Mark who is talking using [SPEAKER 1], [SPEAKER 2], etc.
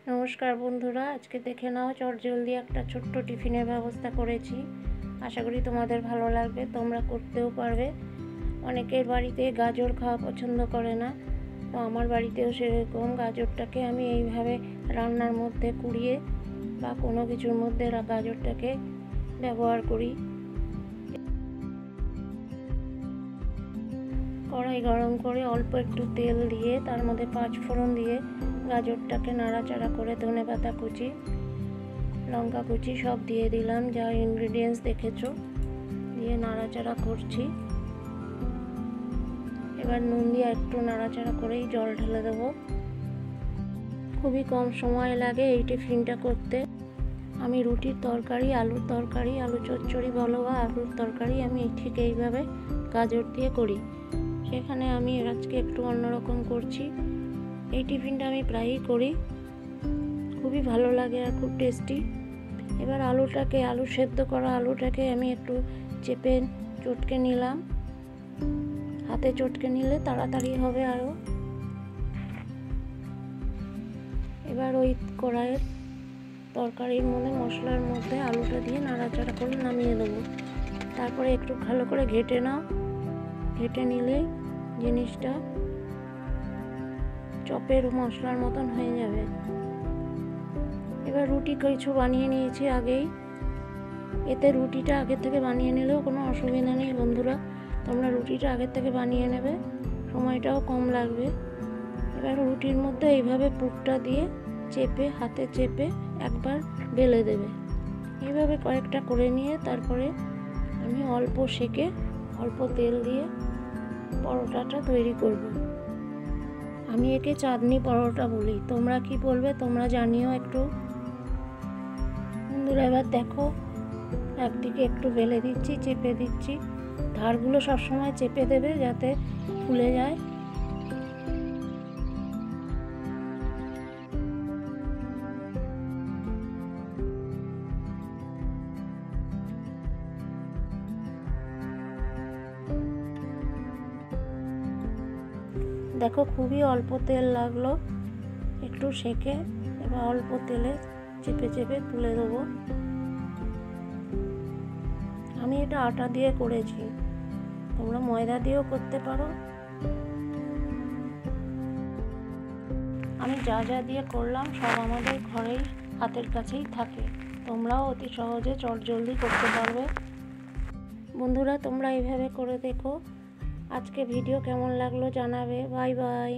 [SPEAKER 1] নমস্কার বন্ধুরা, আজকে দেখে নাও চটজলদি একটা ছোট্ট টিফিনের ব্যবস্থা করেছি। আশা করি তোমাদের ভালো লাগবে, তোমরা করতেও পারবে। অনেকের বাড়িতে গাজর খাওয়া পছন্দ করে না, তো আমার বাড়িতেও সেরকম গাজরটাকে আমি এইভাবে রান্নার মধ্যে কুড়িয়ে বা কোনো কিছুর মধ্যে গাজরটাকে ব্যবহার করি। কড়াই গরম করে অল্প একটু তেল দিয়ে তার মধ্যে 5 ফোড়ন দিয়ে গাজরটাকে নাড়াচাড়া করে ধনেপাতা কুচি, লঙ্কা কুচি সব দিয়ে দিলাম, যা ইনগ্রিডিয়েন্টস দেখেছো, দিয়ে নাড়াচাড়া করছি। এবার নুন দিয়ে একটু নাড়াচাড়া করেই জল ঢেলে দেবো। খুবই কম সময় লাগে এই টিফিনটা করতে। আমি রুটির তরকারি, আলুর তরকারি, আলু চচ্চড়ি বলো বা আলুর তরকারি, আমি ঠিক এইভাবে গাজর দিয়ে করি। সেখানে আমি আজকে একটু অন্যরকম করছি। এই টিফিনটা আমি প্রায়ই করি, খুবই ভালো লাগে আর খুব টেস্টি। এবার আলু সেদ্ধ করা আলুটাকে আমি একটু চেপে চটকে নিলাম। হাতে চটকে নিলে তাড়াতাড়ি হবে আরও। এবার ওই কড়াইয়ের তরকারির মধ্যে মশলার মধ্যে আলুটা দিয়ে নাড়াচাড়া করে নামিয়ে দেবো। তারপরে একটু ভালো করে ঘেটে নাও, ঘেটে নিলেই জিনিসটা চপের মশলার মতন হয়ে যাবে। এবার রুটি কিছু বানিয়ে নিয়েছি আগেই। এতে রুটিটা আগে থেকে বানিয়ে নিলেও কোনো অসুবিধা নেই বন্ধুরা, তোমরা রুটিটা আগের থেকে বানিয়ে নেবে, সময়টাও কম লাগবে। এবার রুটির মধ্যে এইভাবে পুরটা দিয়ে চেপে, হাতে চেপে একবার বেলে দেবে। এইভাবে কয়েকটা করে নিয়ে তারপরে আমি অল্প সেকে অল্প তেল দিয়ে পরোটাটা তৈরি করব। আমি একে চাঁদনি পরোটা বলি, তোমরা কি বলবে তোমরা জানিও একটু বন্ধুরা। এবার দেখো, একদিকে একটু বেলে দিচ্ছি, চেপে দিচ্ছি। ধারগুলো সবসময় চেপে দেবে যাতে ফুলে যায়। দেখো খুবই অল্প তেল লাগলো, একটু সেকে এবার অল্প তেলে চেপে চেপে তুলে দেবো। আমি এটা আটা দিয়ে করেছি, তোমরা ময়দা দিয়েও করতে পারো। আমি যা যা দিয়ে করলাম সব আমাদের ঘরেই হাতের কাছেই থাকে, তোমরাও অতি সহজে চটজলদি করতে পারবে। বন্ধুরা তোমরা এইভাবে করে দেখো। আজকে ভিডিও কেমন লাগলো জানাবে। Bye bye.